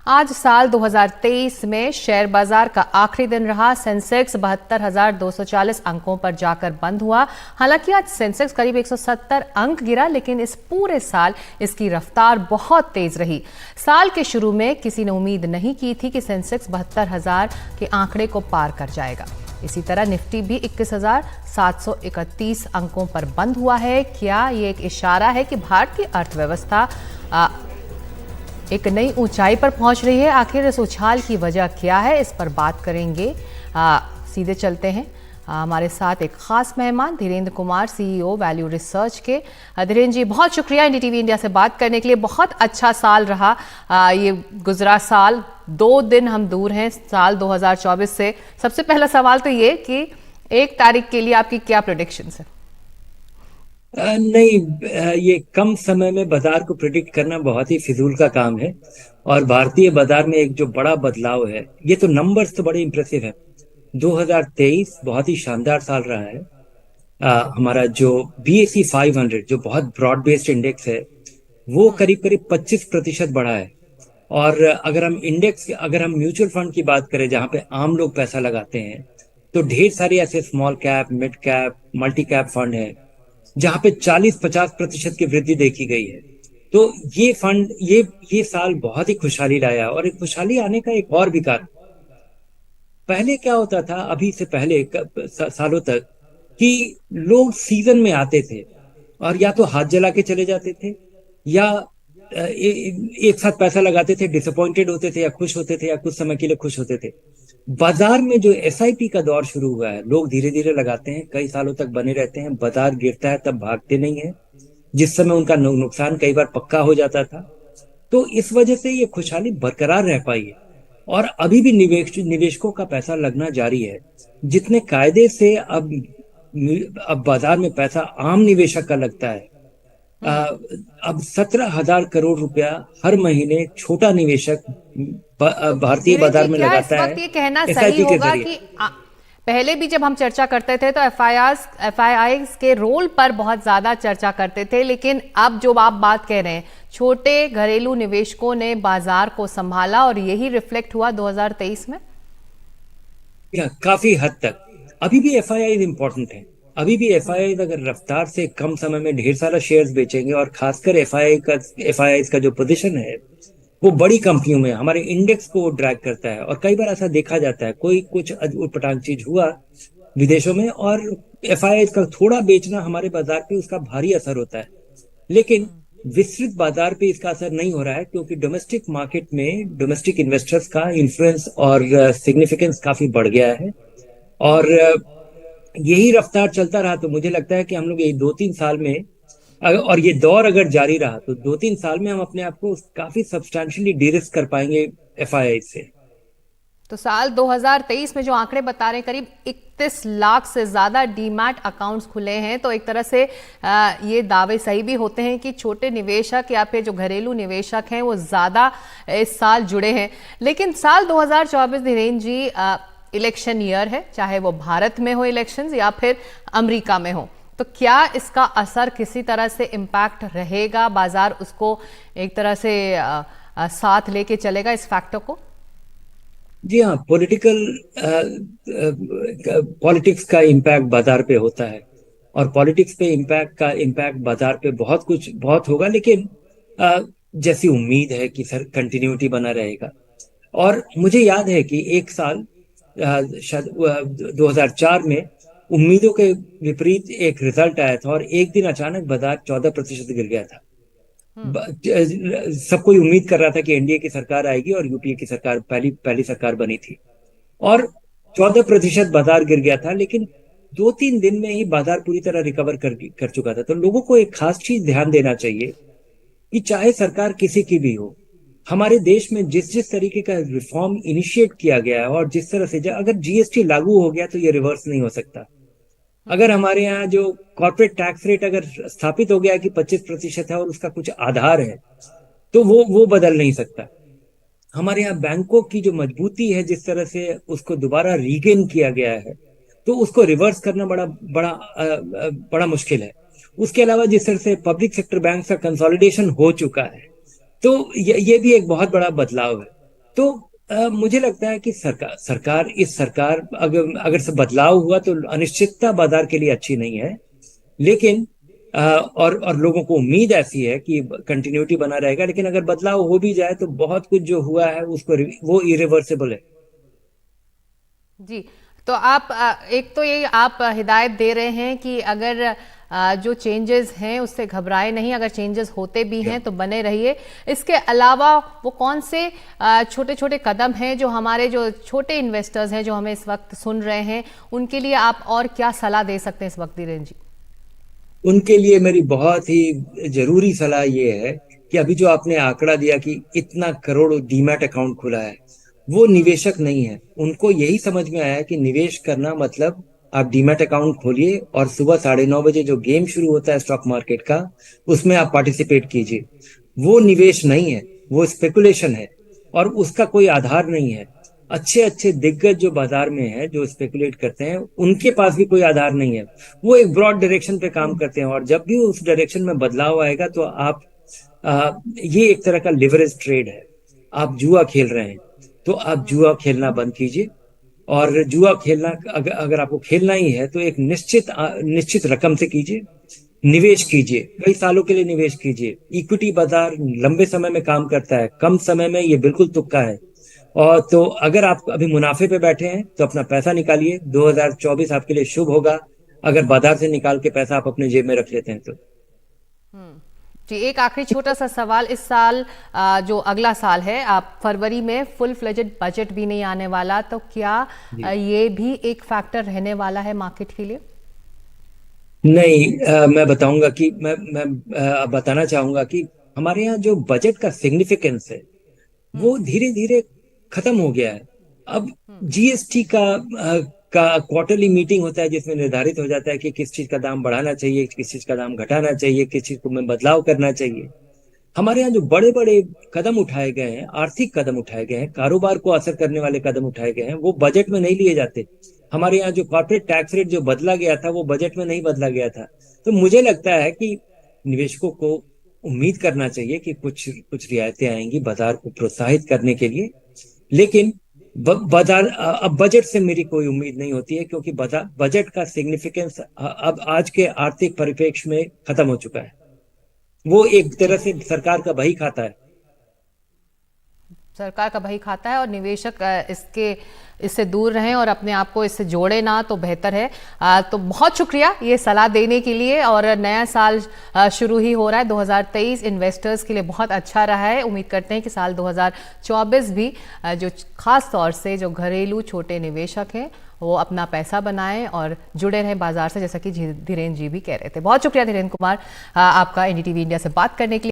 आज साल 2023 में शेयर बाजार का आखिरी दिन रहा। सेंसेक्स 72,240 अंकों पर जाकर बंद हुआ। हालांकि आज सेंसेक्स करीब 170 अंक गिरा, लेकिन इस पूरे साल इसकी रफ्तार बहुत तेज रही। साल के शुरू में किसी ने उम्मीद नहीं की थी कि सेंसेक्स 72,000 के आंकड़े को पार कर जाएगा। इसी तरह निफ्टी भी 21,731 अंकों पर बंद हुआ है। क्या ये एक इशारा है कि भारतीय अर्थव्यवस्था एक नई ऊंचाई पर पहुंच रही है? आखिर इस उछाल की वजह क्या है, इस पर बात करेंगे। सीधे चलते हैं, हमारे साथ एक खास मेहमान Dhirendra Kumar, CEO value research के। धीरेन्द्र जी, बहुत शुक्रिया एनडीटीवी इंडिया से बात करने के लिए। बहुत अच्छा साल रहा ये गुजरा साल। 2 दिन हम दूर हैं साल 2024 से। सबसे पहला सवाल तो ये कि 1 तारीख के लिए आपकी क्या प्रेडिक्शंस है? नहीं, ये कम समय में बाजार को प्रिडिक्ट करना बहुत ही फिजूल का काम है। और भारतीय बाजार में एक जो बड़ा बदलाव है, ये तो नंबर्स तो बड़े इंप्रेसिव है। 2023 बहुत ही शानदार साल रहा है। हमारा जो BSE 500 जो बहुत ब्रॉड बेस्ड इंडेक्स है, वो करीब करीब 25% बढ़ा है। और अगर हम म्यूचुअल फंड की बात करें, जहां पे आम लोग पैसा लगाते हैं, तो ढेर सारे ऐसे small cap, mid cap, multi cap fund है जहां पे 40-50% की वृद्धि देखी गई है। तो ये फंड ये साल बहुत ही खुशहाली लाया। और एक खुशहाली आने का एक और भी कारण, पहले क्या होता था, अभी से पहले सालों तक, कि लोग सीजन में आते थे और या तो हाथ जला के चले जाते थे, या एक साथ पैसा लगाते थे, डिसअपॉइंटेड होते थे या खुश होते थे, या कुछ समय के लिए खुश होते थे। बाजार में जो SIP का दौर शुरू हुआ है, लोग धीरे धीरे लगाते हैं, कई सालों तक बने रहते हैं, बाजार गिरता है तब भागते नहीं है, जिस समय उनका नुकसान कई बार पक्का हो जाता था। तो इस वजह से ये खुशहाली बरकरार रह पाई है। और अभी भी निवेशकों का पैसा लगना जारी है। जितने कायदे से अब बाजार में पैसा आम निवेशक का लगता है, अब 17,000 करोड़ रुपया हर महीने छोटा निवेशक भारतीय धीरेन्द्र बाजार जी, में क्या इस लगाता है, वक्त ये कहना सही SIP के होगा जरिए। कि पहले भी जब हम चर्चा करते थे तो FIIs के रोल पर बहुत ज्यादा चर्चा करते थे, लेकिन अब जो आप बात कह रहे हैं, छोटे घरेलू निवेशकों ने बाजार को संभाला और यही रिफ्लेक्ट हुआ 2023 में। काफी हद तक अभी भी FIIs इंपॉर्टेंट है। अभी भी FIIs अगर रफ्तार से कम समय में ढेर सारा शेयर्स बेचेंगे, और खासकर FIIs का जो पोजीशन है, वो बड़ी कंपनियों में हमारे इंडेक्स को ड्रैग करता है। और कई बार ऐसा देखा जाता है, कोई कुछ उटपटांग चीज हुआ विदेशों में, और FIIs का थोड़ा बेचना हमारे बाजार पे उसका भारी असर होता है। लेकिन विस्तृत बाजार पे इसका असर नहीं हो रहा है, क्योंकि डोमेस्टिक मार्केट में डोमेस्टिक इन्वेस्टर्स का इन्फ्लुएंस और सिग्निफिकेंस काफी बढ़ गया है। और यही रफ्तार चलता रहा तो मुझे लगता है कि हम लोग ये 2-3 साल में, और ये दौर अगर जारी रहा, तो 2-3 साल में हम अपने आप को काफी सब्सटैंशियली डिरिस्क कर पाएंगे FII से। तो साल 2023 में जो आंकड़े बता रहे हैं, करीब 31 लाख से ज्यादा डीमैट अकाउंट्स खुले हैं, तो एक तरह से ये दावे सही भी होते हैं कि छोटे निवेशक या फिर जो घरेलू निवेशक हैं वो ज्यादा इस साल जुड़े हैं। लेकिन साल 2024 धीरेन्द्र जी इलेक्शन ईयर है, चाहे वो भारत में हो इलेक्शंस या फिर अमेरिका में हो, तो क्या इसका असर किसी तरह से इम्पैक्ट रहेगा? बाजार उसको एक तरह से साथ लेके चलेगा इस फैक्टर को? जी हाँ, पॉलिटिक्स का इम्पैक्ट बाजार पे होता है। और पॉलिटिक्स पे इम्पैक्ट बाजार पे बहुत होगा। लेकिन जैसी उम्मीद है कि सर कंटिन्यूटी बना रहेगा। और मुझे याद है कि एक साल शायद 2004 में उम्मीदों के विपरीत एक रिजल्ट आया था, और एक दिन अचानक बाजार 14% गिर गया था। सब कोई उम्मीद कर रहा था कि NDA की सरकार आएगी, और UPA की सरकार पहली सरकार बनी थी, और 14% बाजार गिर गया था। लेकिन 2-3 दिन में ही बाजार पूरी तरह रिकवर कर चुका था। तो लोगों को एक खास चीज ध्यान देना चाहिए कि चाहे सरकार किसी की भी हो, हमारे देश में जिस जिस तरीके का रिफॉर्म इनिशिएट किया गया है, और जिस तरह से अगर GST लागू हो गया तो ये रिवर्स नहीं हो सकता। अगर हमारे यहाँ जो कॉर्पोरेट टैक्स रेट अगर स्थापित हो गया कि 25% है और उसका कुछ आधार है, तो वो बदल नहीं सकता। हमारे यहाँ बैंकों की जो मजबूती है, जिस तरह से उसको दोबारा रीगेन किया गया है, तो उसको रिवर्स करना बड़ा मुश्किल है। उसके अलावा जिस तरह से पब्लिक सेक्टर बैंक का कंसोलिडेशन हो चुका है, तो ये भी एक बहुत बड़ा बदलाव है। तो मुझे लगता है कि सरकार अगर अगर से बदलाव हुआ तो अनिश्चितता बाजार के लिए अच्छी नहीं है। लेकिन और लोगों को उम्मीद ऐसी है कि कंटिन्यूटी बना रहेगा, लेकिन अगर बदलाव हो भी जाए तो बहुत कुछ जो हुआ है उसको वो इरिवर्सिबल है। जी। तो आप एक तो ये आप हिदायत दे रहे हैं कि अगर जो चेंजेस हैं उससे घबराए नहीं, अगर चेंजेस होते भी हैं तो बने रहिए। इसके अलावा वो कौन से छोटे छोटे कदम हैं जो हमारे जो छोटे इन्वेस्टर्स हैं जो हमें इस वक्त सुन रहे हैं, उनके लिए आप और क्या सलाह दे सकते हैं इस वक्त, धीरेन्द्र जी? उनके लिए मेरी बहुत ही जरूरी सलाह ये है कि अभी जो आपने आंकड़ा दिया कि इतना करोड़ डीमैट अकाउंट खुला है, वो निवेशक नहीं है। उनको यही समझ में आया है कि निवेश करना मतलब आप डीमैट अकाउंट खोलिए और सुबह 9:30 बजे जो गेम शुरू होता है स्टॉक मार्केट का, उसमें आप पार्टिसिपेट कीजिए। वो निवेश नहीं है, वो स्पेकुलेशन है और उसका कोई आधार नहीं है। अच्छे अच्छे दिग्गज जो बाजार में है, जो स्पेकुलेट करते हैं, उनके पास भी कोई आधार नहीं है। वो एक ब्रॉड डायरेक्शन पे काम करते हैं और जब भी उस डायरेक्शन में बदलाव आएगा तो आप ये एक तरह का लिवरेज ट्रेड है। आप जुआ खेल रहे हैं, तो आप जुआ खेलना बंद कीजिए। और जुआ खेलना अगर आपको खेलना ही है तो एक निश्चित रकम से कीजिए। निवेश कीजिए, कई सालों के लिए निवेश कीजिए। इक्विटी बाजार लंबे समय में काम करता है, कम समय में ये बिल्कुल तुक्का है। और तो अगर आप अभी मुनाफे पे बैठे हैं तो अपना पैसा निकालिए, 2024 आपके लिए शुभ होगा अगर बाजार से निकाल के पैसा आप अपने जेब में रख लेते हैं तो। जी, एक आखिरी छोटा सा सवाल। इस साल जो अगला साल है, आप फरवरी में फुल फ्लेजेड बजट भी नहीं आने वाला, तो क्या जी ये भी एक फैक्टर रहने वाला है मार्केट के लिए? नहीं, मैं बताऊंगा कि मैं बताना चाहूंगा कि हमारे यहाँ जो बजट का सिग्निफिकेंस है हम्म। वो धीरे धीरे खत्म हो गया है। अब हम्म। जीएसटी का क्वार्टरली मीटिंग होता है जिसमें निर्धारित हो जाता है कि किस चीज का दाम बढ़ाना चाहिए, किस चीज का दाम घटाना चाहिए, किस चीज को में बदलाव करना चाहिए। हमारे यहाँ जो बड़े बड़े कदम उठाए गए हैं, आर्थिक कदम उठाए गए हैं, कारोबार को असर करने वाले कदम उठाए गए हैं, वो बजट में नहीं लिए जाते। हमारे यहाँ जो कॉर्पोरेट टैक्स रेट जो बदला गया था वो बजट में नहीं बदला गया था। तो मुझे लगता है कि निवेशकों को उम्मीद करना चाहिए कि कुछ कुछ रियायतें आएंगी बाजार को प्रोत्साहित करने के लिए। लेकिन बाजार अब बजट से मेरी कोई उम्मीद नहीं होती है, क्योंकि बजट का सिग्निफिकेंस अब आज के आर्थिक परिप्रेक्ष्य में खत्म हो चुका है। वो एक जी, तरह से सरकार का बही खाता है। सरकार का बही खाता है और निवेशक इससे दूर रहें और अपने आप को इससे जोड़े ना, तो बेहतर है। तो बहुत शुक्रिया ये सलाह देने के लिए। और नया साल शुरू ही हो रहा है, 2023 इन्वेस्टर्स के लिए बहुत अच्छा रहा है। उम्मीद करते हैं कि साल 2024 भी जो खास तौर से जो घरेलू छोटे निवेशक हैं वो अपना पैसा बनाएं और जुड़े रहें बाजार से, जैसा कि धीरेन्द्र जी भी कह रहे थे। बहुत शुक्रिया धीरेन्द्र कुमार, आपका एनडीटीवी इंडिया से बात करने के लिए।